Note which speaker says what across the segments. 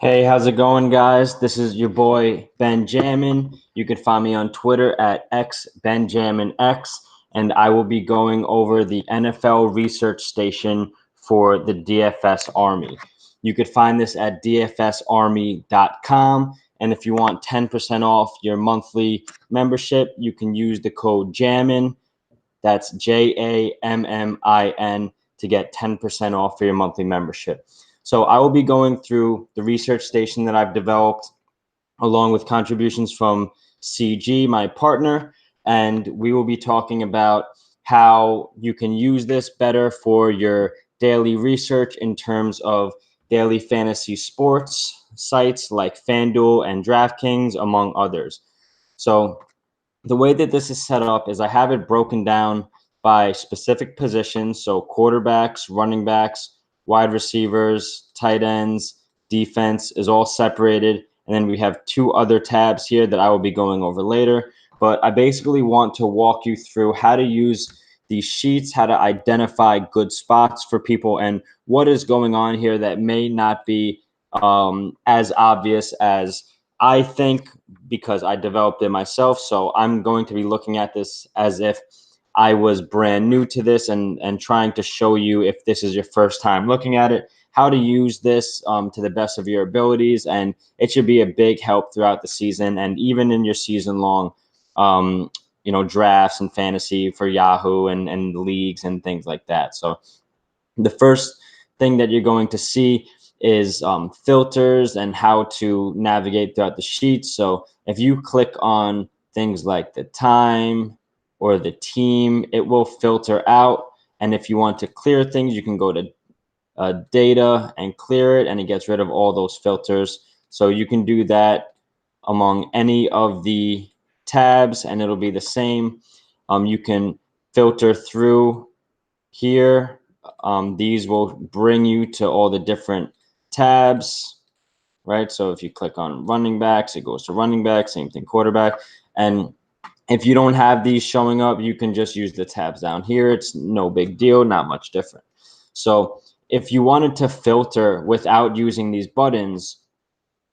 Speaker 1: Hey, how's it going, guys? This is your boy Benjamin. You can find me on Twitter at xbenjaminx, and I will be going over the NFL research station for the DFS Army. You could find this at dfsarmy.com, and if you want 10% off your monthly membership, you can use the code JAMMIN. That's JAMMIN to get 10% off for your monthly membership. So I will be going through the research station that I've developed along with contributions from CG, my partner, and we will be talking about how you can use this better for your daily research in terms of daily fantasy sports sites like FanDuel and DraftKings, among others. So the way that this is set up is I have it broken down by specific positions. So quarterbacks, running backs, wide receivers, tight ends, defense is all separated. And then we have two other tabs here that I will be going over later. But I basically want to walk you through how to use these sheets, how to identify good spots for people, and what is going on here that may not be as obvious as I think, because I developed it myself. So I'm going to be looking at this as if I was brand new to this and trying to show you, if this is your first time looking at it, how to use this to the best of your abilities. And it should be a big help throughout the season and even in your season long, drafts and fantasy for Yahoo and leagues and things like that. So the first thing that you're going to see is filters and how to navigate throughout the sheet. So if you click on things like the time or the team, it will filter out. And if you want to clear things, you can go to data and clear it, and it gets rid of all those filters. So you can do that among any of the tabs, and it'll be the same. You can filter through here. These will bring you to all the different tabs, right? So if you click on running backs, it goes to running back, same thing, quarterback. And if you don't have these showing up, you can just use the tabs down here. It's no big deal, not much different. So if you wanted to filter without using these buttons,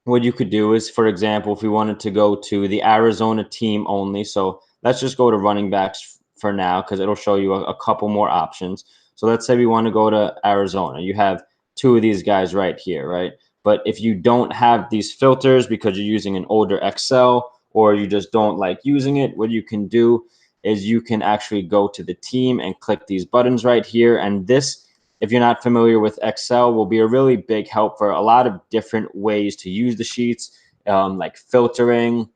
Speaker 1: what you could do is, for example, if we wanted to go to the Arizona team only, so let's just go to running backs for now because it'll show you a couple more options. So let's say we want to go to Arizona. You have two of these guys right here, right? But if you don't have these filters because you're using an older Excel or you just don't like using it, what you can do is you can actually go to the team and click these buttons right here. And this, if you're not familiar with Excel, will be a really big help for a lot of different ways to use the sheets, like filtering,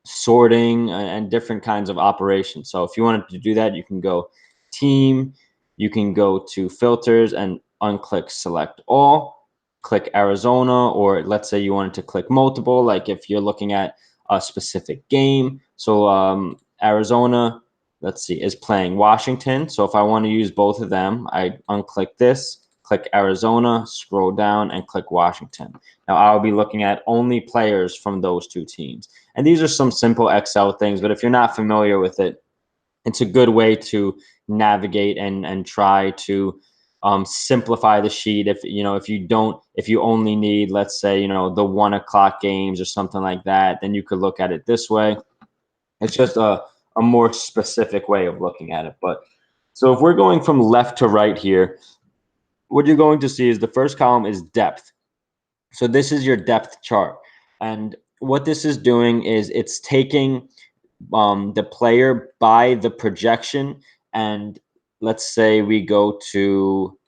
Speaker 1: sorting, and different kinds of operations. So if you wanted to do that, you can go team, you can go to filters and unclick select all, click Arizona, or let's say you wanted to click multiple, like if you're looking at a specific game. So Arizona, let's see, is playing Washington. So if I want to use both of them, I unclick this, click Arizona, scroll down, and click Washington. Now I'll be looking at only players from those two teams. And these are some simple Excel things, but if you're not familiar with it, it's a good way to navigate and try to simplify the sheet. If you only need, let's say, the 1 o'clock games or something like that, then you could look at it this way. It's just a more specific way of looking at it. But so if we're going from left to right here, what you're going to see is the first column is depth. So this is your depth chart. And what this is doing is it's taking the player by the projection. And let's say we go to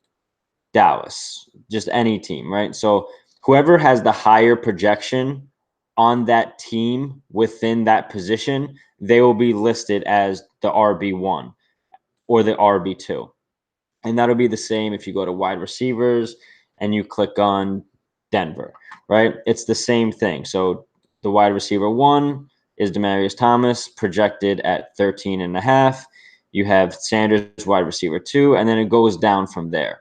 Speaker 1: Dallas, just any team, right? So whoever has the higher projection on that team within that position, they will be listed as the RB1 or the RB2. And that'll be the same if you go to wide receivers and you click on Denver, right? It's the same thing. So the wide receiver one is Demaryius Thomas, projected at 13.5. You have Sanders, wide receiver two, and then it goes down from there.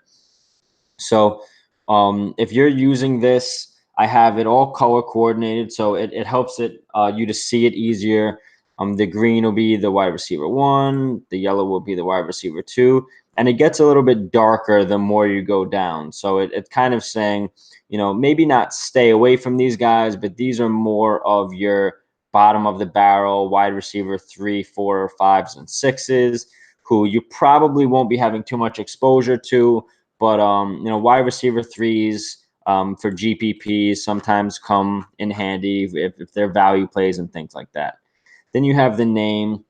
Speaker 1: So if you're using this, I have it all color coordinated, so it helps you to see it easier. The green will be the wide receiver one, the yellow will be the wide receiver two, And it gets a little bit darker the more you go down. So it's kind of saying, maybe not stay away from these guys, but these are more of your bottom of the barrel wide receiver 3, 4, 5s, and 6s, who you probably won't be having too much exposure to. But wide receiver 3s for GPPs sometimes come in handy if they're value plays and things like that. Then you have the name.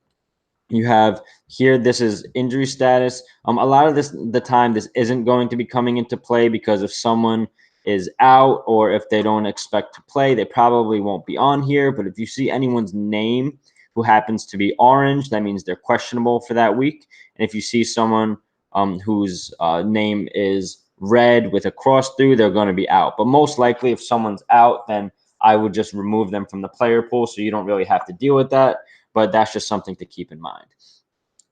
Speaker 1: You have here, this is injury status. A lot of the time, this isn't going to be coming into play because if someone is out or if they don't expect to play, they probably won't be on here. But if you see anyone's name who happens to be orange, that means they're questionable for that week. And if you see someone whose name is red with a cross through, they're going to be out. But most likely, if someone's out, then I would just remove them from the player pool, so you don't really have to deal with that. But that's just something to keep in mind.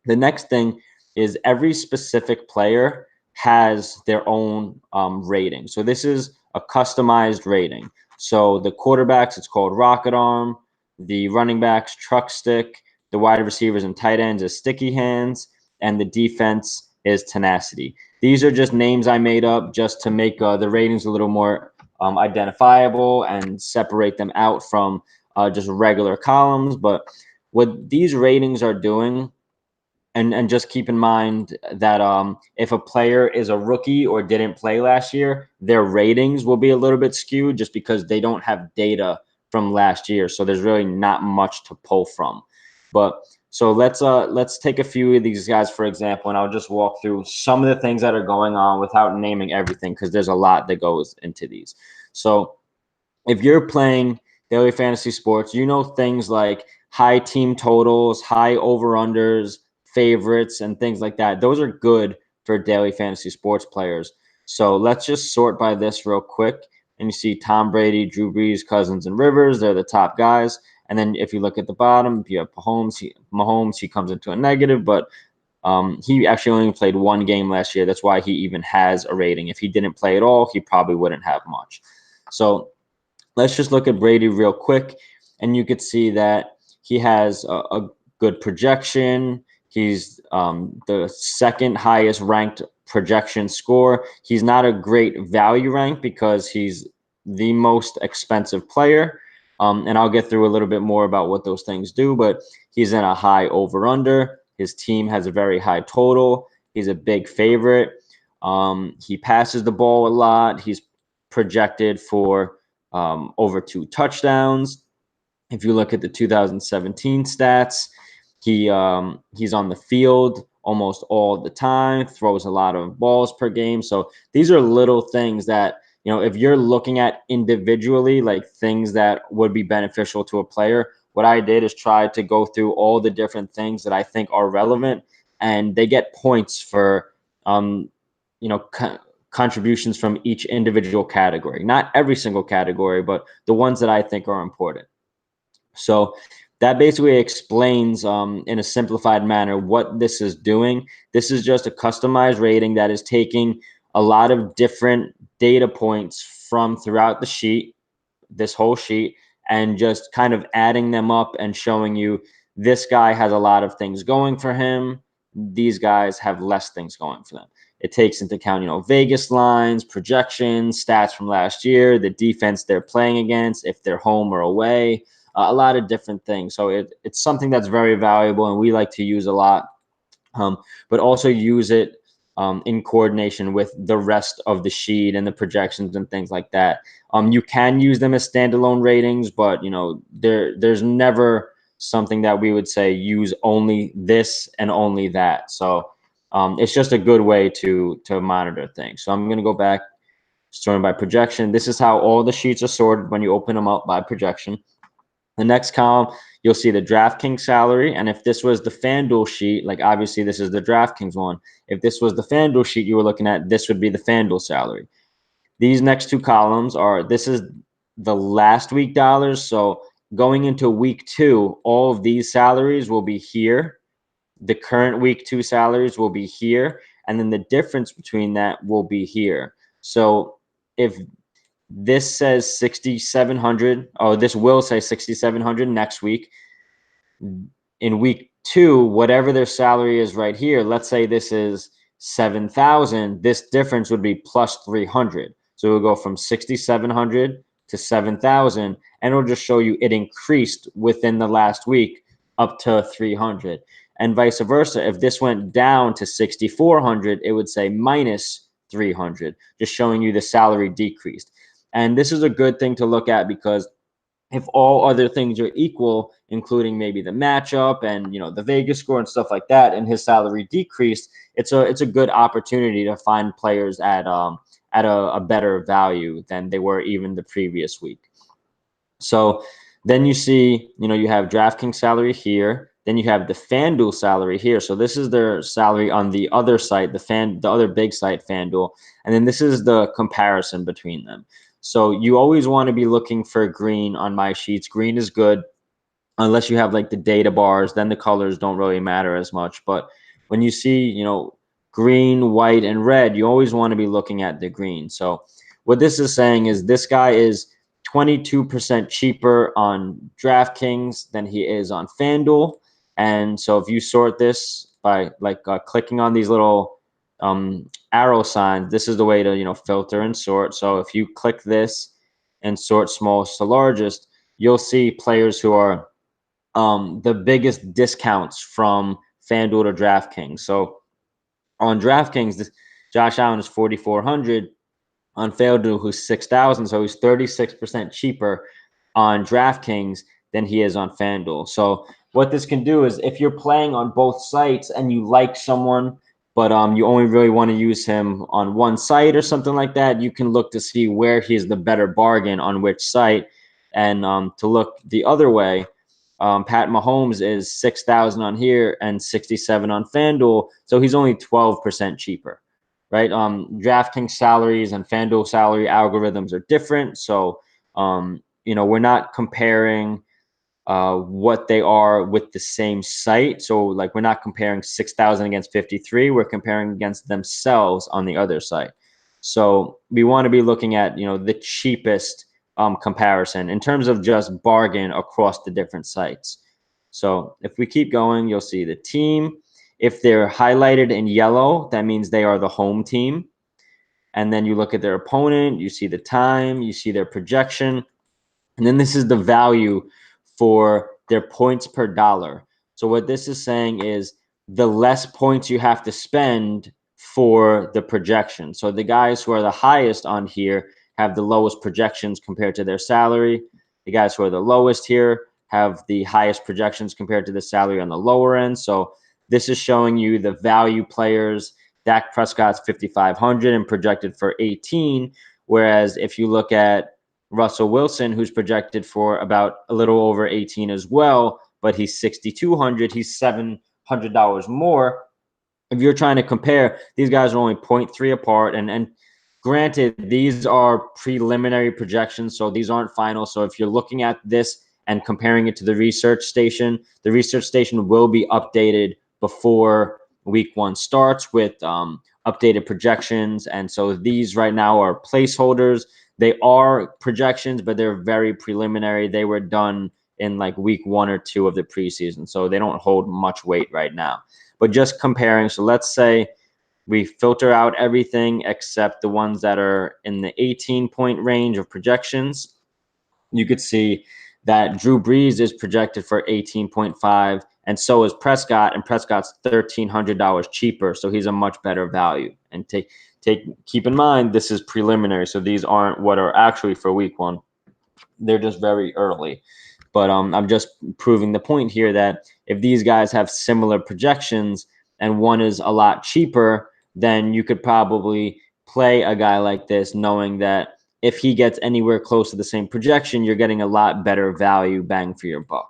Speaker 1: The next thing is every specific player has their own rating. So this is a customized rating. So the quarterbacks, it's called Rocket Arm. The running backs, Truck Stick. The wide receivers and tight ends is Sticky Hands. And the defense is Tenacity. These are just names I made up just to make the ratings a little more identifiable and separate them out from just regular columns. But what these ratings are doing, and just keep in mind that if a player is a rookie or didn't play last year, their ratings will be a little bit skewed just because they don't have data from last year. So there's really not much to pull from. But so let's take a few of these guys, for example, and I'll just walk through some of the things that are going on without naming everything because there's a lot that goes into these. So if you're playing daily fantasy sports, things like high team totals, high over-unders, favorites, and things like that. Those are good for daily fantasy sports players. So let's just sort by this real quick. And you see Tom Brady, Drew Brees, Cousins, and Rivers. They're the top guys. And then if you look at the bottom, you have Mahomes, he comes into a negative, but he actually only played one game last year. That's why he even has a rating. If he didn't play at all, he probably wouldn't have much. So let's just look at Brady real quick, and you could see that he has a good projection. He's the second highest ranked projection score. He's not a great value rank because he's the most expensive player. And I'll get through a little bit more about what those things do, but he's in a high over-under. His team has a very high total. He's a big favorite. He passes the ball a lot. He's projected for over 2 touchdowns. If you look at the 2017 stats, he's on the field almost all the time, throws a lot of balls per game. So these are little things that, if you're looking at individually, like things that would be beneficial to a player, what I did is try to go through all the different things that I think are relevant, and they get points for, you know, contributions from each individual category. Not every single category, but the ones that I think are important. So that basically explains in a simplified manner what this is doing. This is just a customized rating that is taking a lot of different data points from throughout the sheet, this whole sheet, and just kind of adding them up and showing you this guy has a lot of things going for him. These guys have less things going for them. It takes into account, Vegas lines, projections, stats from last year, the defense they're playing against, if they're home or away, a lot of different things. So it's something that's very valuable, and we like to use a lot, but also use it in coordination with the rest of the sheet and the projections and things like that. You can use them as standalone ratings, but there's never something that we would say use only this and only that. So it's just a good way to monitor things. So I'm going to go back, sorting by projection. This is how all the sheets are sorted when you open them up by projection. The next column, you'll see the DraftKings salary. And if this was the FanDuel sheet, like obviously this is the DraftKings one. If this was the FanDuel sheet you were looking at, this would be the FanDuel salary. These next two columns this is the last week dollars. So going into week 2, all of these salaries will be here. The current week 2 salaries will be here. And then the difference between that will be here. So if this says 6,700. Oh, this will say 6,700 next week. In week 2, whatever their salary is right here, let's say this is 7,000, this difference would be plus 300. So it will go from 6,700 to 7,000, and it'll just show you it increased within the last week up to 300. And vice versa. If this went down to 6,400, it would say minus 300, just showing you the salary decreased. And this is a good thing to look at because if all other things are equal, including maybe the matchup and the Vegas score and stuff like that, and his salary decreased, it's a good opportunity to find players at a better value than they were even the previous week. So then you see, you have DraftKings salary here. Then you have the FanDuel salary here. So this is their salary on the other site, the other big site, FanDuel. And then this is the comparison between them. So you always want to be looking for green on my sheets. Green is good unless you have like the data bars, then the colors don't really matter as much. But when you see, green, white, and red, you always want to be looking at the green. So what this is saying is this guy is 22% cheaper on DraftKings than he is on FanDuel. And so if you sort this by clicking on these little arrow signs, this is the way to, filter and sort. So if you click this and sort smallest to largest, you'll see players who are the biggest discounts from FanDuel to DraftKings. So on DraftKings, Josh Allen is 4,400. On FanDuel, who's 6,000, so he's 36% cheaper on DraftKings than he is on FanDuel. So what this can do is if you're playing on both sites and you like someone, but you only really want to use him on one site or something like that, you can look to see where he's the better bargain on which site. And to look the other way, Pat Mahomes is 6,000 on here and 67 on FanDuel, so he's only 12% cheaper, right? DraftKings salaries and FanDuel salary algorithms are different, so we're not comparing what they are with the same site. So like we're not comparing 6,000 against 53, we're comparing against themselves on the other site. So we want to be looking at, the cheapest comparison in terms of just bargain across the different sites. So if we keep going, you'll see the team. If they're highlighted in yellow, that means they are the home team. And then you look at their opponent, you see the time, you see their projection. And then this is the value for their points per dollar. So what this is saying is the less points you have to spend for the projection. So the guys who are the highest on here have the lowest projections compared to their salary. The guys who are the lowest here have the highest projections compared to the salary on the lower end. So this is showing you the value players. Dak Prescott's 5,500 and projected for 18. Whereas if you look at Russell Wilson, who's projected for about a little over 18 as well, but he's 6,200. He's $700 more. If you're trying to compare, these guys are only 0.3 apart. And granted, these are preliminary projections, so these aren't final. So if you're looking at this and comparing it to the research station will be updated before week one starts with updated projections. And so these right now are placeholders. They are projections, but they're very preliminary. They were done in like week 1 or 2 of the preseason, so they don't hold much weight right now. But just comparing, so let's say we filter out everything except the ones that are in the 18-point range of projections. You could see that Drew Brees is projected for 18.5, and so is Prescott, and Prescott's $1,300 cheaper, so he's a much better value. And keep in mind, this is preliminary, so these aren't what are actually for week 1. They're just very early. But I'm just proving the point here that if these guys have similar projections and one is a lot cheaper, then you could probably play a guy like this knowing that if he gets anywhere close to the same projection, you're getting a lot better value bang for your buck.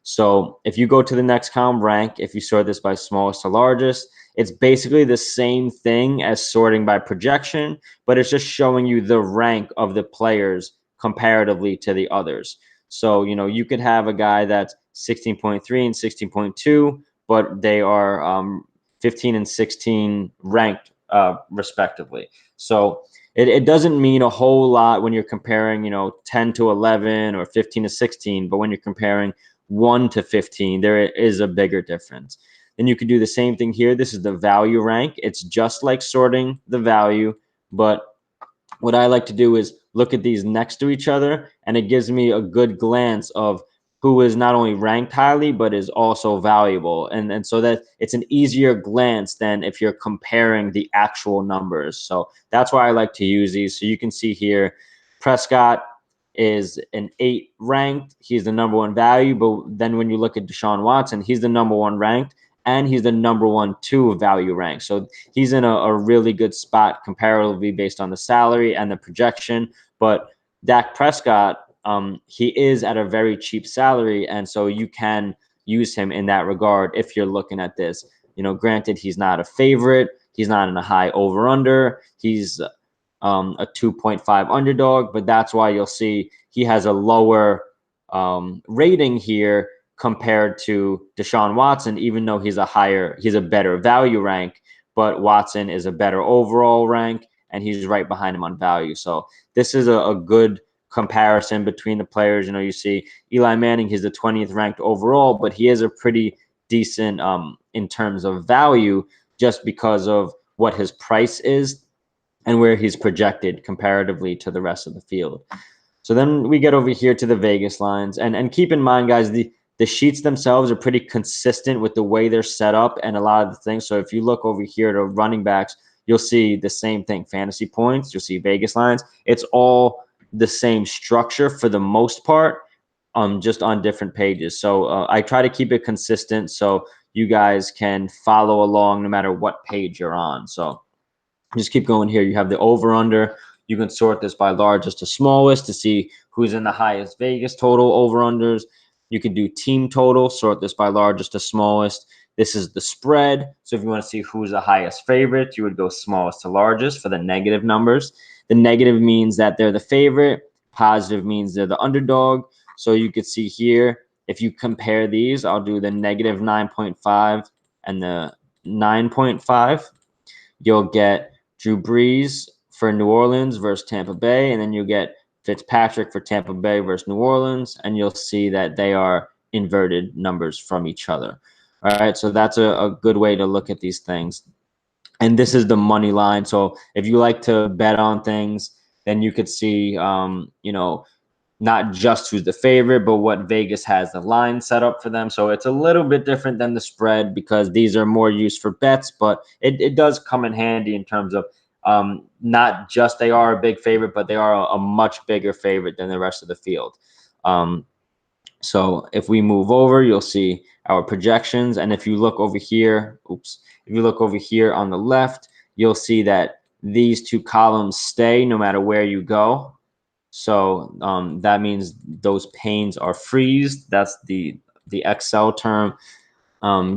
Speaker 1: So if you go to the next column, rank, if you sort this by smallest to largest, it's basically the same thing as sorting by projection, but it's just showing you the rank of the players comparatively to the others. So, you could have a guy that's 16.3 and 16.2, but they are 15 and 16 ranked respectively. So it doesn't mean a whole lot when you're comparing, 10 to 11 or 15 to 16, but when you're comparing 1 to 15, there is a bigger difference. then you could do the same thing here. This is the value rank. It's just like sorting the value, but what I like to do is look at these next to each other, and it gives me a good glance of who is not only ranked highly, but is also valuable. And so that it's an easier glance than if you're comparing the actual numbers. So that's why I like to use these. So you can see here, Prescott is an 8 ranked. He's the number 1 value. But then when you look at Deshaun Watson, he's the number 1 ranked, and he's the number 2 value rank. So he's in a really good spot comparatively based on the salary and the projection. But Dak Prescott, he is at a very cheap salary, and so you can use him in that regard if you're looking at this. Granted, he's not a favorite. He's not in a high over-under. He's a 2.5 underdog, but that's why you'll see he has a lower rating here compared to Deshaun Watson, even though he's a better value rank, but Watson is a better overall rank, and he's right behind him on value. So this is a good comparison between the players. You see Eli Manning, he's the 20th ranked overall, but he is a pretty decent in terms of value just because of what his price is and where he's projected comparatively to the rest of the field. So then we get over here to the Vegas lines, and keep in mind, guys, the sheets themselves are pretty consistent with the way they're set up and a lot of the things. So if you look over here to running backs, you'll see the same thing: fantasy points, you'll see Vegas lines. It's all the same structure for the most part, just on different pages. So I try to keep it consistent so you guys can follow along no matter what page you're on. So just keep going here. You have the over under. You can sort this by largest to smallest to see who's in the highest Vegas total over unders. You can do team total, sort this by largest to smallest. This is the spread. So if you want to see who's the highest favorite, you would go smallest to largest for the negative numbers. The negative means that they're the favorite. Positive means they're the underdog. So you could see here, if you compare these, I'll do the negative 9.5 and the 9.5. You'll get Drew Brees for New Orleans versus Tampa Bay, and then you get Fitzpatrick for Tampa Bay versus New Orleans, and you'll see that they are inverted numbers from each other. All right, so that's a good way to look at these things. And this is the money line. So if you like to bet on things, then you could see, not just who's the favorite, but what Vegas has the line set up for them. So it's a little bit different than the spread because these are more used for bets, but it does come in handy in terms of not just they are a big favorite, but they are a much bigger favorite than the rest of the field. So if we move over, you'll see our projections. And if you look over here, if you look over here on the left, you'll see that these two columns stay no matter where you go. So that means those panes are freezed. That's the Excel term,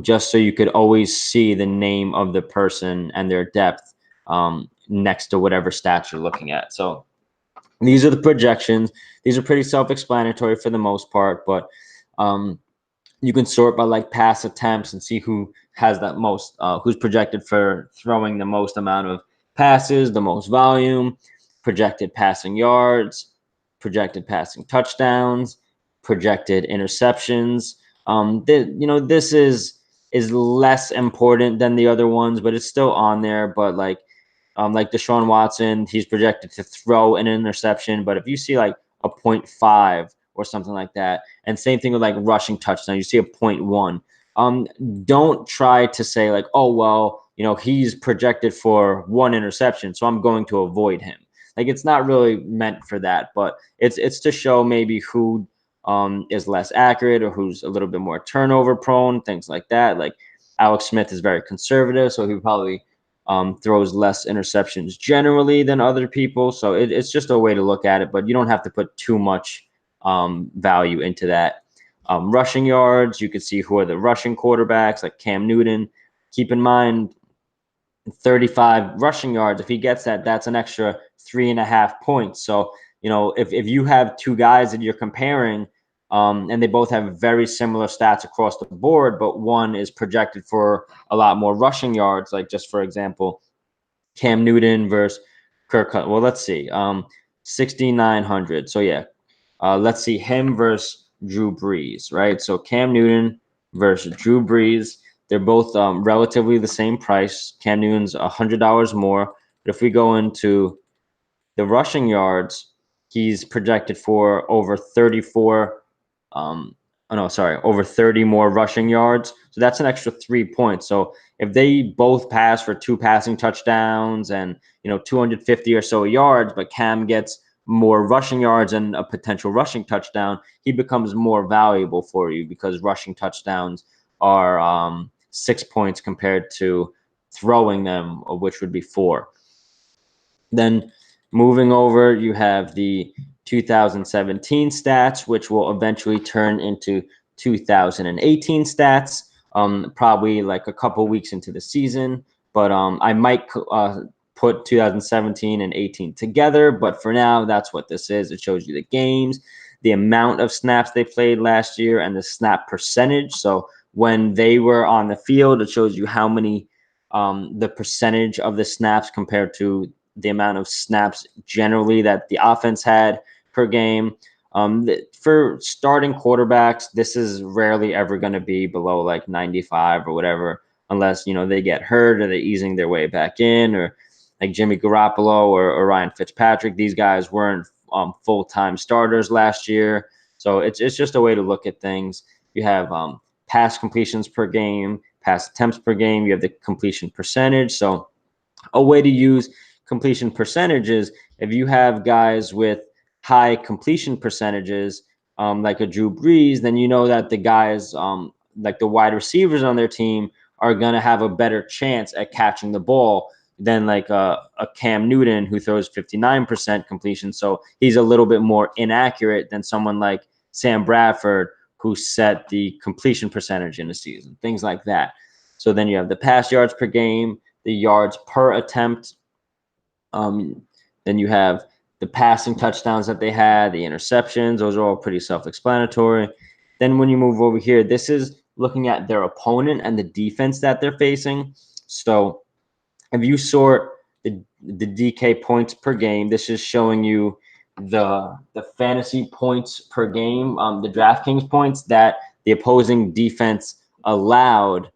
Speaker 1: just so you could always see the name of the person and their depth next to whatever stats you're looking at. So these are the projections. These are pretty self-explanatory for the most part, but you can sort by like pass attempts and see who has that most, who's projected for throwing the most amount of passes, the most volume, projected passing yards, projected passing touchdowns, projected interceptions. This is less important than the other ones, but it's still on there. But like Deshaun Watson, he's projected to throw an interception. But if you see like a 0.5 or something like that, and same thing with like rushing touchdown, you see a 0.1. Don't try to say like, oh, well, he's projected for 1 interception, so I'm going to avoid him. Like, it's not really meant for that, but it's to show maybe who is less accurate or who's a little bit more turnover prone, things like that. Like Alex Smith is very conservative, so he probably throws less interceptions generally than other people. So it's just a way to look at it, but you don't have to put too much value into that. Rushing yards, you can see who are the rushing quarterbacks, like Cam Newton. Keep in mind, 35 rushing yards. If he gets that, that's an extra 3.5 points. So, if you have two guys that you're comparing, and they both have very similar stats across the board, but one is projected for a lot more rushing yards, like just for example, Cam Newton versus Kirk. Well, let's see, 6,900. So yeah, let's see him versus Drew Brees, right? So Cam Newton versus Drew Brees. They're both relatively the same price. Cam Newton's $100 more. But if we go into the rushing yards, he's projected for over 34 oh no, sorry, over 30 more rushing yards. So that's an extra 3 points. So if they both pass for 2 passing touchdowns and 250 or so yards, but Cam gets more rushing yards and a potential rushing touchdown, he becomes more valuable for you because rushing touchdowns are 6 points compared to throwing them, which would be 4. Then moving over, you have the 2017 stats, which will eventually turn into 2018 stats, probably like a couple weeks into the season. But I might put 2017 and 18 together. But for now, that's what this is. It shows you the games, the amount of snaps they played last year, and the snap percentage. So when they were on the field, it shows you how many, the percentage of the snaps compared to the amount of snaps generally that the offense had per game. For starting quarterbacks, this is rarely ever going to be below like 95 or whatever, unless they get hurt or they're easing their way back in, or like Jimmy Garoppolo or Ryan Fitzpatrick. These guys weren't full-time starters last year, so it's just a way to look at things. You have pass completions per game, pass attempts per game. You have the completion percentage. So a way to use completion percentages, if you have guys with high completion percentages, like a Drew Brees, then you know that the guys, like the wide receivers on their team, are going to have a better chance at catching the ball than like a Cam Newton who throws 59% completion. So he's a little bit more inaccurate than someone like Sam Bradford, who set the completion percentage in a season, things like that. So then you have the pass yards per game, the yards per attempt. Then you have the passing touchdowns that they had, the interceptions. Those are all pretty self-explanatory. Then when you move over here, this is looking at their opponent and the defense that they're facing. So if you sort the DK points per game, this is showing you the fantasy points per game, the DraftKings points that the opposing defense allowed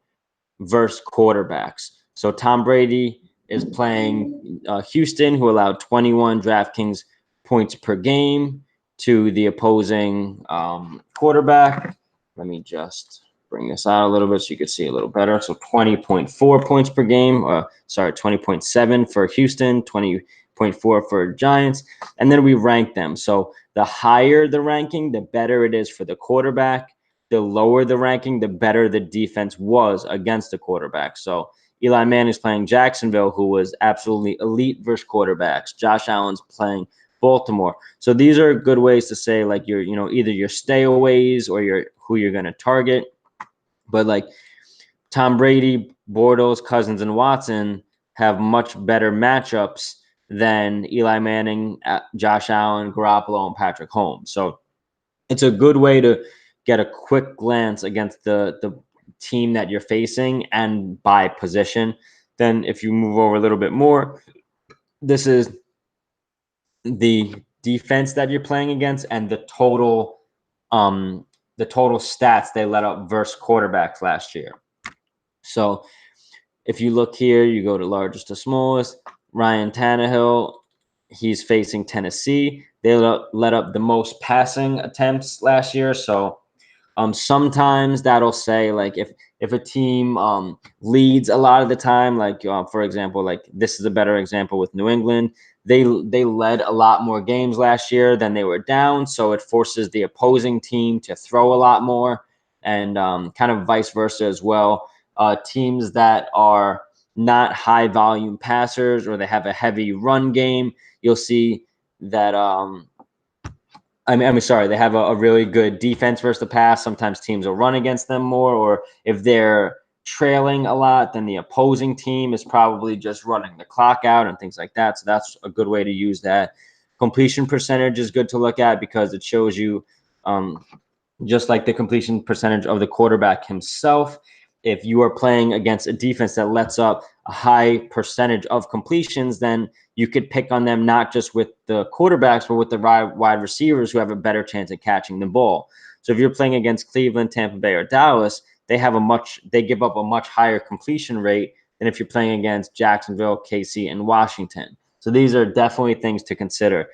Speaker 1: versus quarterbacks. So Tom Brady is playing Houston, who allowed 21 DraftKings points per game to the opposing quarterback. Let me just bring this out a little bit so you can see a little better. So 20.4 points per game. 20.7 for Houston, 20.4 for Giants. And then we rank them. So the higher the ranking, the better it is for the quarterback. The lower the ranking, the better the defense was against the quarterback. So Eli Manning's playing Jacksonville, who was absolutely elite versus quarterbacks. Josh Allen's playing Baltimore. So these are good ways to say like either your stayaways or who you're going to target. But like Tom Brady, Bortles, Cousins, and Watson have much better matchups than Eli Manning, Josh Allen, Garoppolo, and Patrick Mahomes. So it's a good way to get a quick glance against the team that you're facing and by position. Then if you move over a little bit more, this is the defense that you're playing against and the total stats they let up versus quarterbacks last year. So if you look here, you go to largest to smallest. Ryan Tannehill, he's facing Tennessee. They let up the most passing attempts last year. So sometimes that'll say like if a team leads a lot of the time, like for example, like this is a better example with New England. They led a lot more games last year than they were down, so it forces the opposing team to throw a lot more, and kind of vice versa as well. Teams that are not high volume passers or they have a heavy run game, you'll see that sorry, they have a really good defense versus the pass. Sometimes teams will run against them more, or if they're trailing a lot, then the opposing team is probably just running the clock out and things like that. So that's a good way to use that. Completion percentage is good to look at because it shows you just like the completion percentage of the quarterback himself. If you are playing against a defense that lets up a high percentage of completions, then you could pick on them not just with the quarterbacks, but with the wide receivers who have a better chance at catching the ball. So if you're playing against Cleveland, Tampa Bay, or Dallas, they give up a much higher completion rate than if you're playing against Jacksonville, KC, and Washington. So these are definitely things to consider.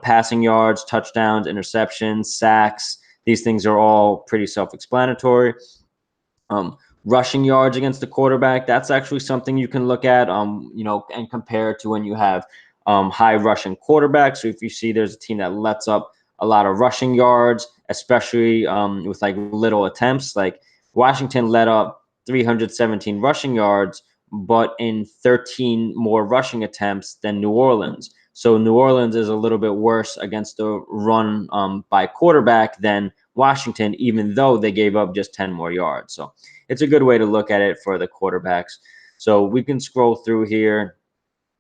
Speaker 1: Passing yards, touchdowns, interceptions, sacks. These things are all pretty self-explanatory. Rushing yards against the quarterback, that's actually something you can look at, and compare to when you have high rushing quarterbacks. So if you see there's a team that lets up a lot of rushing yards, especially with like little attempts, like Washington let up 317 rushing yards, but in 13 more rushing attempts than New Orleans. So New Orleans is a little bit worse against the run by quarterback than Washington, even though they gave up just 10 more yards. So it's a good way to look at it for the quarterbacks. So we can scroll through here.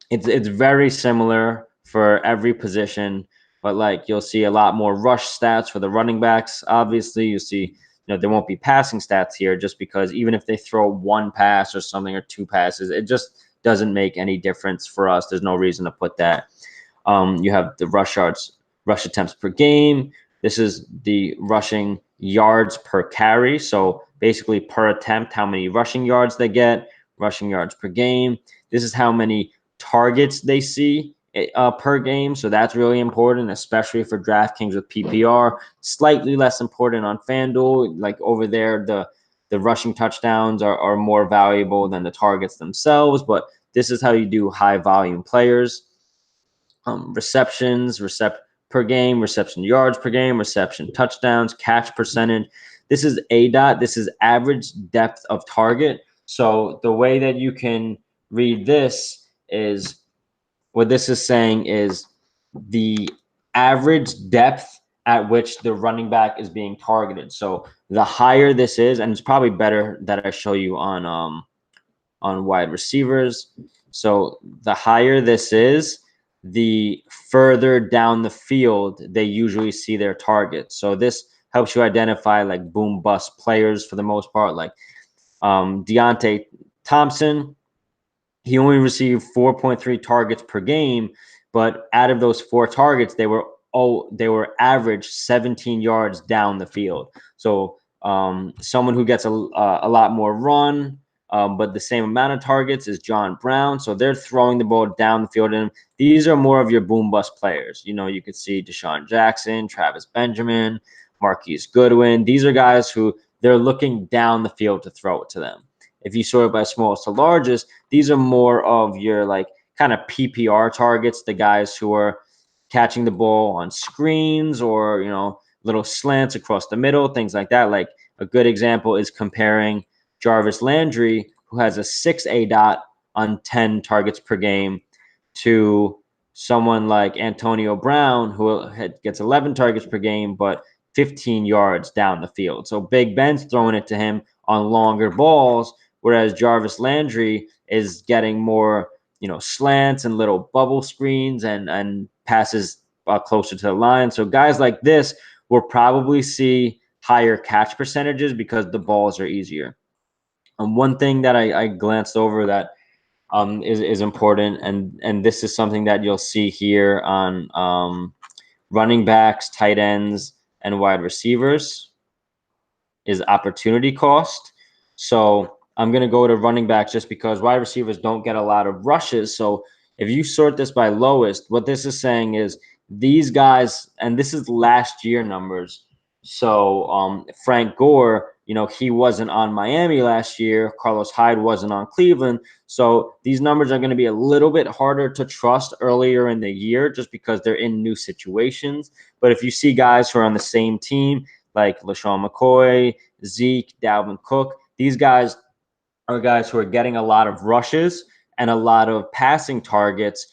Speaker 1: It's very similar for every position, but like you'll see a lot more rush stats for the running backs. Obviously, you see, there won't be passing stats here just because even if they throw one pass or something or two passes, it just doesn't make any difference for us. There's no reason to put that. You have the rush attempts per game. This is the rushing yards per carry. So basically per attempt, how many rushing yards they get, rushing yards per game. This is how many targets they see per game. So that's really important, especially for DraftKings with PPR. Slightly less important on FanDuel. Like over there, the rushing touchdowns are more valuable than the targets themselves. But this is how you do high volume players. Receptions, per game, reception yards per game, reception touchdowns, catch percentage. This is ADOT. This is average depth of target. So the way that you can read this is what this is saying is the average depth at which the running back is being targeted. So the higher this is, and it's probably better that I show you on wide receivers. So the higher this is, the further down the field they usually see their targets. So this helps you identify like boom bust players for the most part, like Deontay Thompson. He only received 4.3 targets per game, but out of those 4 targets, they were average 17 yards down the field. So someone who gets a lot more run, but the same amount of targets is John Brown. So they're throwing the ball down the field. And these are more of your boom bust players. You could see Deshaun Jackson, Travis Benjamin, Marquise Goodwin. These are guys who they're looking down the field to throw it to them. If you sort it by smallest to largest, these are more of your like kind of PPR targets, the guys who are catching the ball on screens or, little slants across the middle, things like that. Like a good example is comparing Jarvis Landry, who has a 6 ADOT on 10 targets per game, to someone like Antonio Brown, who gets 11 targets per game, but 15 yards down the field. So Big Ben's throwing it to him on longer balls, whereas Jarvis Landry is getting more, slants and little bubble screens and passes closer to the line. So guys like this will probably see higher catch percentages because the balls are easier. One thing that I glanced over that is important, and this is something that you'll see here on running backs, tight ends, and wide receivers, is opportunity cost. So I'm going to go to running backs just because wide receivers don't get a lot of rushes. So if you sort this by lowest, what this is saying is these guys, and this is last year numbers. So Frank Gore, he wasn't on Miami last year. Carlos Hyde wasn't on Cleveland. So these numbers are going to be a little bit harder to trust earlier in the year just because they're in new situations. But if you see guys who are on the same team, like LaShawn McCoy, Zeke, Dalvin Cook, these guys are guys who are getting a lot of rushes and a lot of passing targets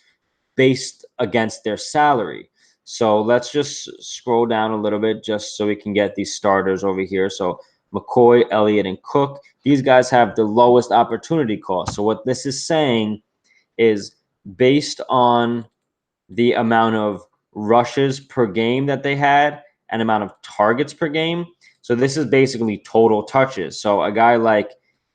Speaker 1: based against their salary. So let's just scroll down a little bit just so we can get these starters over here. So McCoy, Elliott, and Cook, these guys have the lowest opportunity cost. So what this is saying is based on the amount of rushes per game that they had and amount of targets per game. So this is basically total touches. So a guy like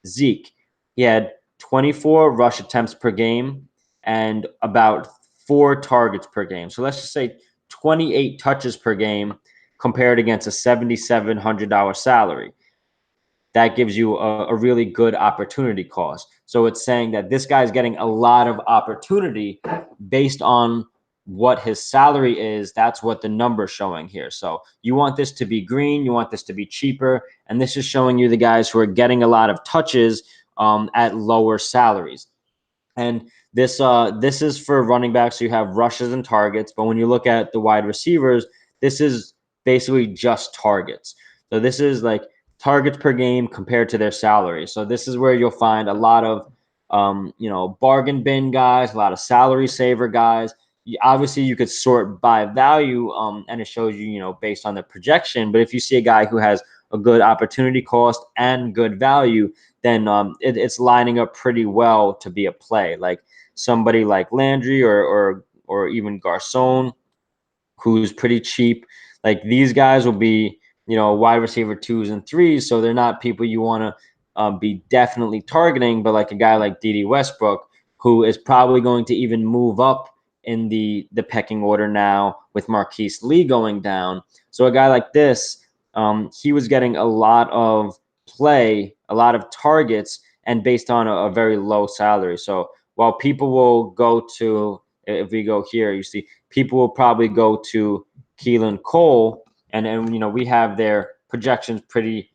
Speaker 1: Zeke, he had 24 rush attempts per game and about 4 targets per game. So let's just say 28 touches per game compared against a $7,700 salary. that gives you a really good opportunity cost. So it's saying that this guy's getting a lot of opportunity based on what his salary is. That's what the number's showing here. So you want this to be green, you want this to be cheaper, and this is showing you the guys who are getting a lot of touches at lower salaries. And this is for running backs. So you have rushes and targets, but when you look at the wide receivers, this is basically just targets. So this is like targets per game compared to their salary. So this is where you'll find a lot of bargain bin guys, a lot of salary saver guys. Obviously, you could sort by value, and it shows you, based on the projection. But if you see a guy who has a good opportunity cost and good value, then it's lining up pretty well to be a play. Like somebody like Landry or even Garcon, who's pretty cheap. Like these guys will be, wide receiver 2s and 3s, so they're not people you want to be definitely targeting. But like a guy like D.D. Westbrook, who is probably going to even move up in the pecking order now with Marquise Lee going down. So a guy like this, he was getting a lot of play, a lot of targets, and based on a very low salary. So while people will go to, if we go here, you see people will probably go to Keelan Cole, and we have their projections pretty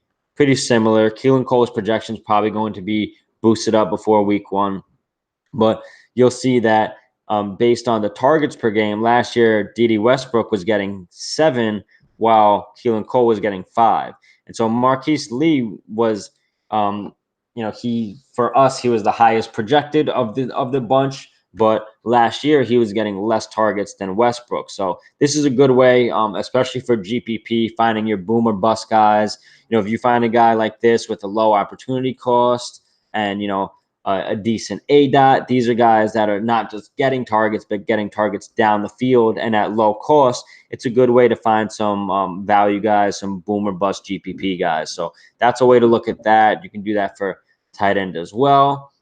Speaker 1: similar. Keelan Cole's projections probably going to be boosted up before week 1, but you'll see that based on the targets per game last year, D.D. Westbrook was getting 7, while Keelan Cole was getting 5, and so Marquise Lee was, he for us he was the highest projected of the bunch. But last year he was getting less targets than Westbrook. So this is a good way, especially for GPP, finding your boom or bust guys. If you find a guy like this with a low opportunity cost and a decent ADOT, these are guys that are not just getting targets, but getting targets down the field and at low cost. It's a good way to find some value guys, some boom or bust GPP guys. So that's a way to look at that. You can do that for tight end as well.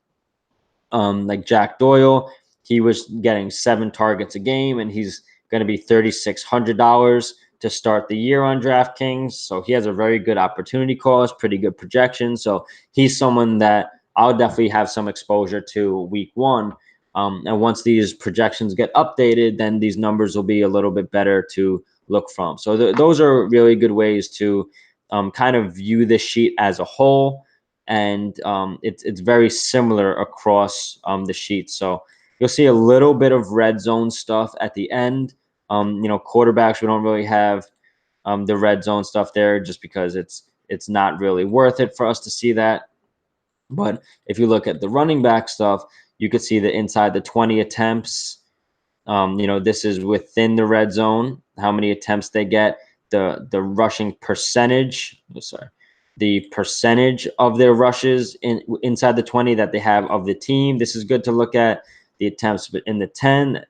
Speaker 1: Like Jack Doyle, he was getting 7 targets a game, and he's going to be $3,600 to start the year on DraftKings. So he has a very good opportunity cost, pretty good projection. So he's someone that I'll definitely have some exposure to week 1. And once these projections get updated, then these numbers will be a little bit better to look from. So those are really good ways to kind of view the sheet as a whole. And it's very similar across the sheet. So you'll see a little bit of red zone stuff at the end. Quarterbacks, we don't really have the red zone stuff there just because it's not really worth it for us to see that. But if you look at the running back stuff, you could see that inside the 20 attempts, this is within the red zone, how many attempts they get, the rushing percentage. Sorry, the percentage of their rushes inside the 20 that they have of the team. This is good to look at. The attempts in the 10,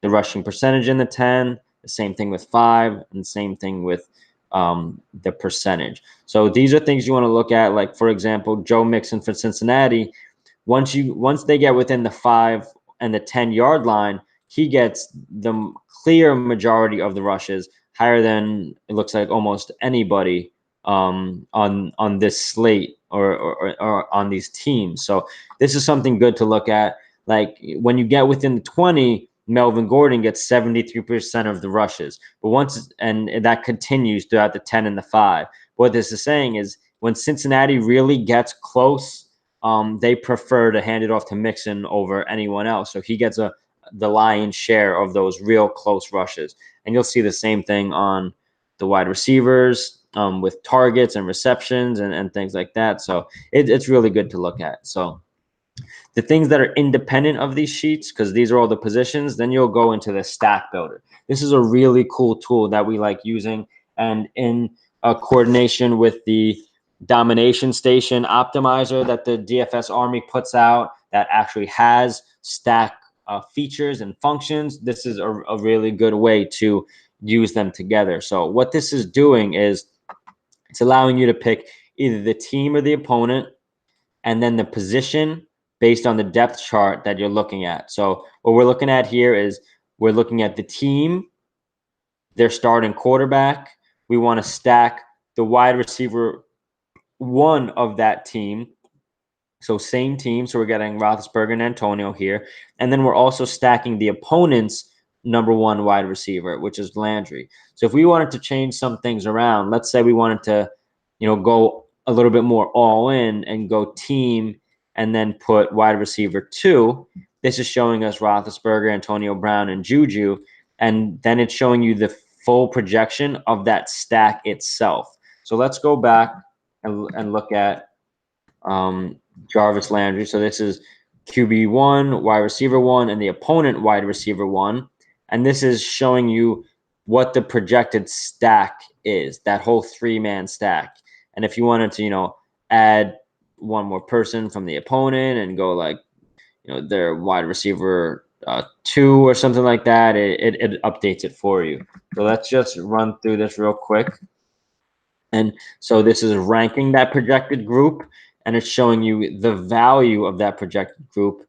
Speaker 1: the rushing percentage in the 10, the same thing with 5, and the same thing with the percentage. So these are things you want to look at. Like, for example, Joe Mixon for Cincinnati, once they get within the 5 and the 10-yard line, he gets the clear majority of the rushes, higher than it looks like almost anybody on this slate or on these teams. So this is something good to look at. Like when you get within the 20, Melvin Gordon gets 73% of the rushes. But and that continues throughout the 10 and the 5. What this is saying is when Cincinnati really gets close, they prefer to hand it off to Mixon over anyone else. So he gets the lion's share of those real close rushes. And you'll see the same thing on the wide receivers with targets and receptions and things like that. So it's really good to look at. So the things that are independent of these sheets, because these are all the positions, then you'll go into the stack builder. This is a really cool tool that we like using, and in coordination with the domination station optimizer that the DFS Army puts out that actually has stack features and functions. This is a really good way to use them together. So what this is doing is it's allowing you to pick either the team or the opponent, and then the position based on the depth chart that you're looking at. So what we're looking at here is we're looking at the team, their starting quarterback. We want to stack the wide receiver one of that team. So same team. So we're getting Roethlisberger and Antonio here. And then we're also stacking the opponent's number one wide receiver, which is Landry. So if we wanted to change some things around, let's say we wanted to, go a little bit more all in and go team and then put wide receiver 2. This is showing us Roethlisberger, Antonio Brown, and Juju. And then it's showing you the full projection of that stack itself. So let's go back and look at Jarvis Landry. So this is QB1, wide receiver 1, and the opponent wide receiver 1. And this is showing you what the projected stack is, that whole 3-man stack. And if you wanted to, add one more person from the opponent and go like, their wide receiver 2 or something like that, it updates it for you. So let's just run through this real quick. And so this is ranking that projected group, and it's showing you the value of that projected group,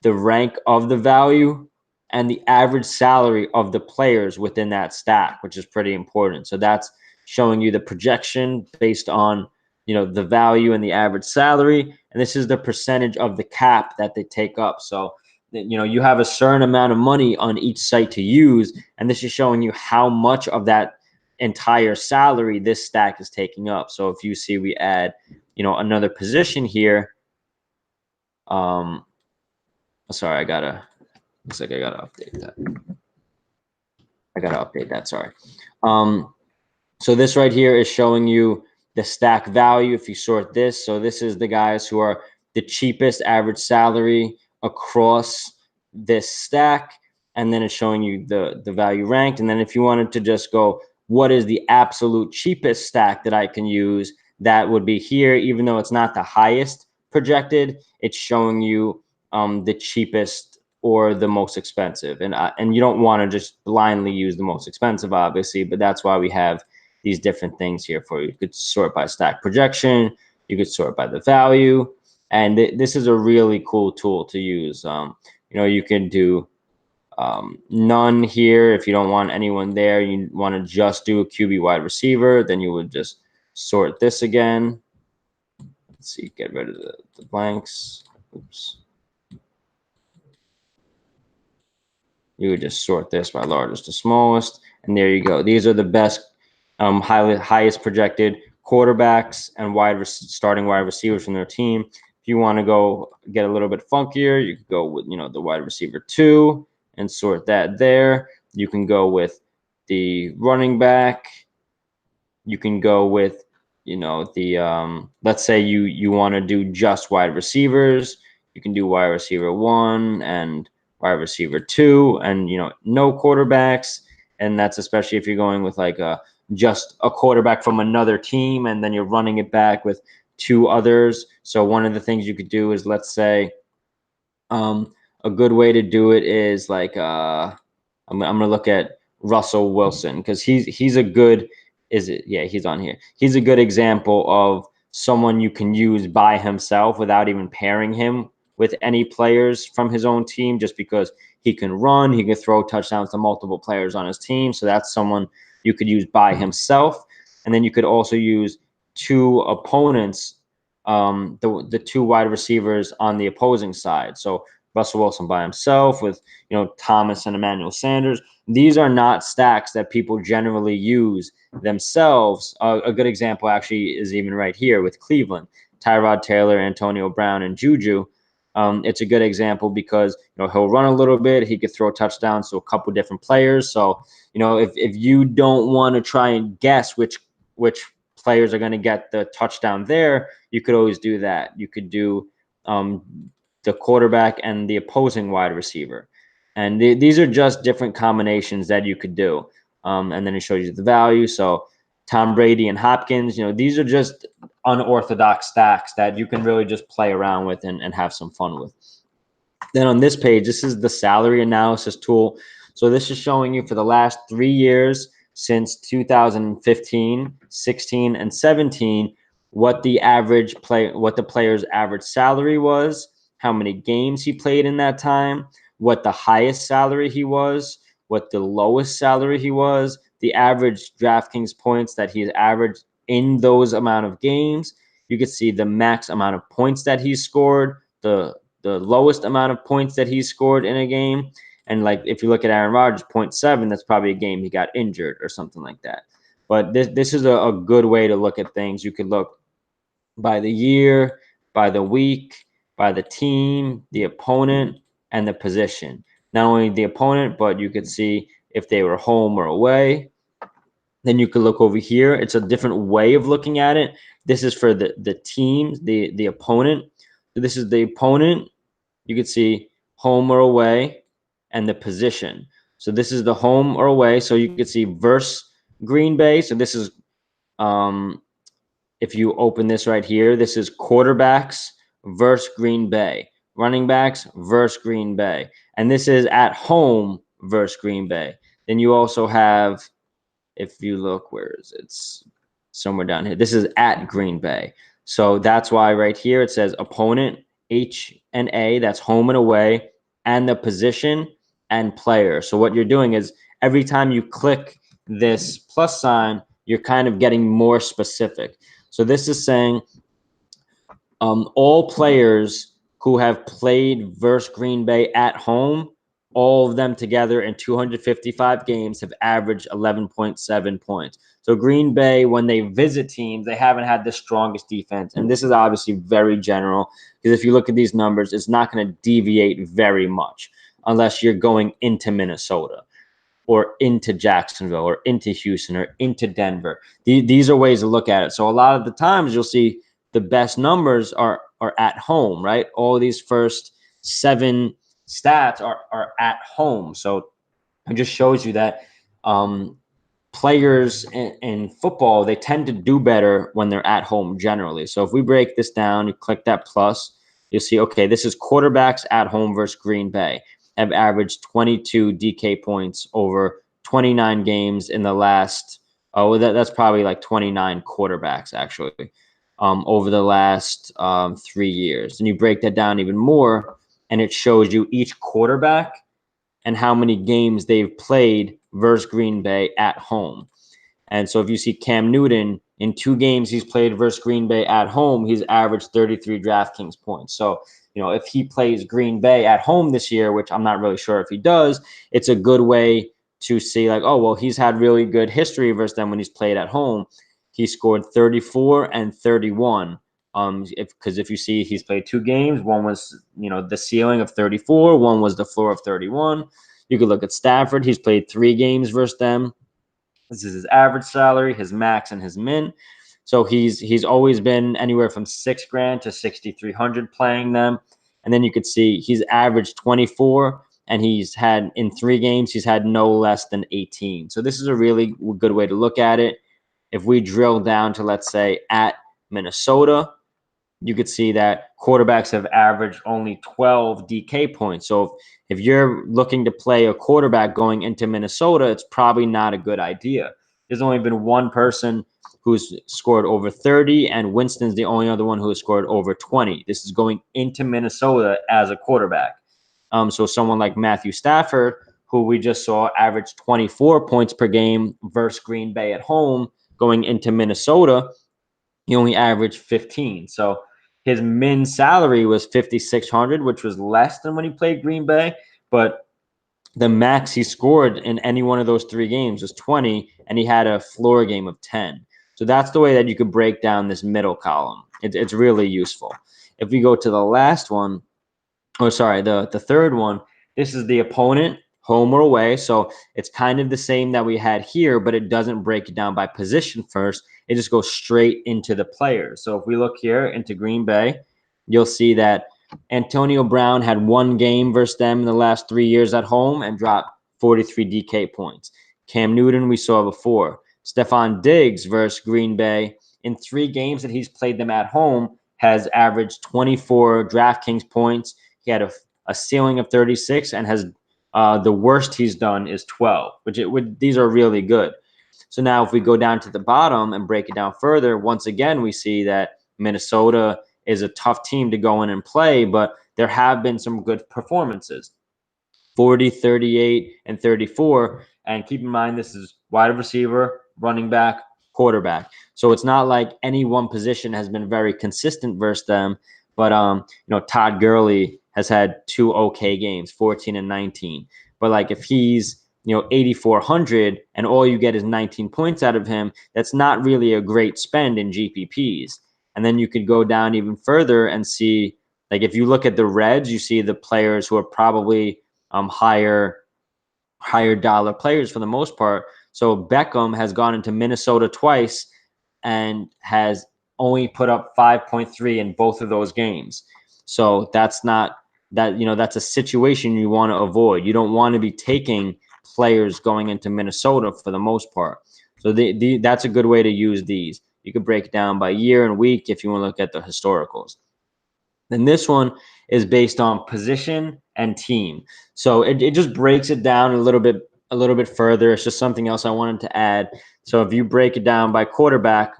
Speaker 1: the rank of the value, and the average salary of the players within that stack, which is pretty important. So that's showing you the projection based on, the value and the average salary. And this is the percentage of the cap that they take up. So, you have a certain amount of money on each site to use, and this is showing you how much of that entire salary this stack is taking up. So if you see we add, another position here, sorry, looks like I gotta update that. Sorry. So this right here is showing you the stack value if you sort this. So this is the guys who are the cheapest average salary across this stack. And then it's showing you the value ranked. And then if you wanted to just go, what is the absolute cheapest stack that I can use? That would be here, even though it's not the highest projected, it's showing you the cheapest or the most expensive. And you don't want to just blindly use the most expensive, obviously, but that's why we have these different things here for you. You could sort by stack projection, you could sort by the value, and this is a really cool tool to use. You can do none here if you don't want anyone there. You want to just do a QB wide receiver, then you would just sort this again. Let's see, get rid of the blanks. Oops. You would just sort this by largest to smallest, and there you go. These are the best, highest projected quarterbacks and starting wide receivers from their team. If you want to go get a little bit funkier, you could go with the wide receiver 2 and sort that there. You can go with the running back. You can go with the let's say you want to do just wide receivers. You can do wide receiver 1 and wide receiver 2 and no quarterbacks. And that's especially if you're going with like just a quarterback from another team and then you're running it back with 2 others. So one of the things you could do is, let's say, a good way to do it is like I'm gonna look at Russell Wilson because he's a good he's on here. He's a good example of someone you can use by himself without even pairing him with any players from his own team, just because he can run, he can throw touchdowns to multiple players on his team. So that's someone you could use by himself. And then you could also use 2 opponents, the 2 wide receivers on the opposing side. So Russell Wilson by himself with Thomas and Emmanuel Sanders. These are not stacks that people generally use themselves. A good example actually is even right here with Cleveland. Tyrod Taylor, Antonio Brown, and Juju. It's a good example because he'll run a little bit. He could throw touchdowns to a couple different players. So if you don't want to try and guess which players are going to get the touchdown there, you could always do that. You could do the quarterback and the opposing wide receiver. And these are just different combinations that you could do. And then it shows you the value. So Tom Brady and Hopkins, these are just unorthodox stacks that you can really just play around with and have some fun with. Then on this page, this is the salary analysis tool. So this is showing you for the last 3 years since 2015, 16, and 17, what the player's average salary was, how many games he played in that time, what the highest salary he was, what the lowest salary he was, the average DraftKings points that he's averaged in those amount of games. you could see the max amount of points that he scored, the lowest amount of points that he scored in a game. And like if you look at Aaron Rodgers, 0.7, that's probably a game he got injured or something like that. But this is a good way to look at things. You could look by the year, by the week, by the team, the opponent, and the position. Not only the opponent, but you could see if they were home or away. Then you could look over here. It's a different way of looking at it. This is for the teams, the opponent. So this is the opponent. You could see home or away and the position. So this is the home or away. So you could see versus Green Bay. So this is if you open this right here, this is quarterbacks versus Green Bay, running backs versus Green Bay. And this is at home versus Green Bay. Then you also have, if you look, where is it? It's somewhere down here. This is at Green Bay. So that's why right here it says opponent, H and A, that's home and away, and the position and player. So what you're doing is every time you click this plus sign, you're kind of getting more specific. So this is saying all players who have played versus Green Bay at home, all of them together in 255 games have averaged 11.7 points. So Green Bay, when they visit teams, they haven't had the strongest defense. And this is obviously very general because if you look at these numbers, it's not going to deviate very much unless you're going into Minnesota or into Jacksonville or into Houston or into Denver. These are ways to look at it. So a lot of the times you'll see the best numbers are at home, right? All these first 7 stats are at home. So it just shows you that players in football, they tend to do better when they're at home generally. So if we break this down, you click that plus, you'll see, okay, this is quarterbacks at home versus Green Bay have averaged 22 DK points over 29 games in the last, that's probably like 29 quarterbacks actually, over the last 3 years. And you break that down even more, and it shows you each quarterback and how many games they've played versus Green Bay at home. And so if you see Cam Newton in 2 games he's played versus Green Bay at home, he's averaged 33 DraftKings points. So, if he plays Green Bay at home this year, which I'm not really sure if he does, it's a good way to see like, oh, well, he's had really good history versus them when he's played at home. He scored 34 and 31. Because if you see he's played 2 games, one was, the ceiling of 34, one was the floor of 31. You could look at Stafford. He's played 3 games versus them. This is his average salary, his max, and his min. So he's always been anywhere from $6,000 to 6,300 playing them. And then you could see he's averaged 24, and he's had in 3 games he's had no less than 18. So this is a really good way to look at it. If we drill down to, let's say, at Minnesota, you could see that quarterbacks have averaged only 12 DK points. So if you're looking to play a quarterback going into Minnesota, it's probably not a good idea. There's only been one person who's scored over 30, and Winston's the only other one who has scored over 20. This is going into Minnesota as a quarterback. So someone like Matthew Stafford, who we just saw average 24 points per game versus Green Bay at home, going into Minnesota, he only averaged 15. So his min salary was 5,600, which was less than when he played Green Bay, but the max he scored in any one of those 3 games was 20, and he had a floor game of 10. So that's the way that you could break down this middle column. It's really useful. If we go to the last one, the third one, this is the opponent, home or away. So it's kind of the same that we had here, but it doesn't break it down by position first. It just goes straight into the players. So if we look here into Green Bay, you'll see that Antonio Brown had 1 game versus them in the last 3 years at home and dropped 43 DK points. Cam Newton, we saw before. Stephon Diggs versus Green Bay in 3 games that he's played them at home has averaged 24 DraftKings points. He had a ceiling of 36 and has the worst he's done is 12, these are really good. So now if we go down to the bottom and break it down further, once again, we see that Minnesota is a tough team to go in and play, but there have been some good performances. 40, 38, and 34. And keep in mind, this is wide receiver, running back, quarterback. So it's not like any one position has been very consistent versus them. But Todd Gurley has had 2 okay games, 14 and 19. But like if he's 8,400 and all you get is 19 points out of him, that's not really a great spend in GPPs. And then you could go down even further and see, like if you look at the Reds, you see the players who are probably higher dollar players for the most part. So Beckham has gone into Minnesota twice and has only put up 5.3 in both of those games. So that's not that, that's a situation you want to avoid. You don't want to be taking players going into Minnesota for the most part. So that's a good way to use these. You could break it down by year and week if you want to look at the historicals. Then this one is based on position and team. So it just breaks it down a little bit further. It's just something else I wanted to add. So if you break it down by quarterback,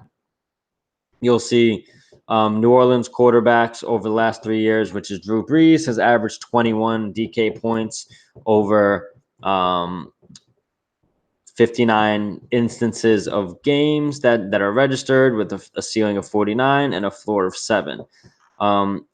Speaker 1: you'll see New Orleans quarterbacks over the last 3 years, which is Drew Brees, has averaged 21 DK points over 59 instances of games that are registered, with a ceiling of 49 and a floor of 7.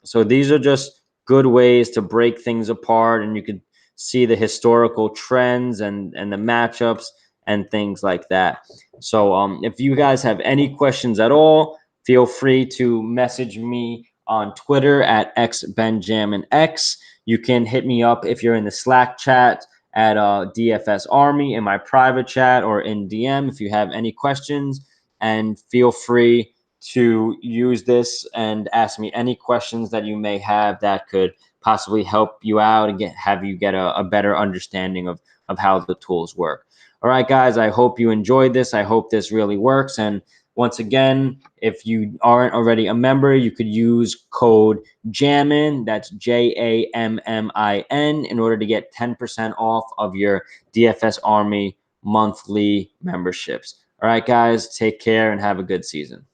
Speaker 1: So these are just good ways to break things apart, and you could see the historical trends and the matchups and things like that. So if you guys have any questions at all, feel free to message me on Twitter at xbenjaminx. You can hit me up if you're in the Slack chat at DFS Army, in my private chat, or in DM if you have any questions. And feel free to use this and ask me any questions that you may have that could possibly help you out and have you get a better understanding of how the tools work. All right, guys, I hope you enjoyed this. I hope this really works. And once again, if you aren't already a member, you could use code JAMMIN, that's JAMMIN, in order to get 10% off of your DFS Army monthly memberships. All right, guys, take care and have a good season.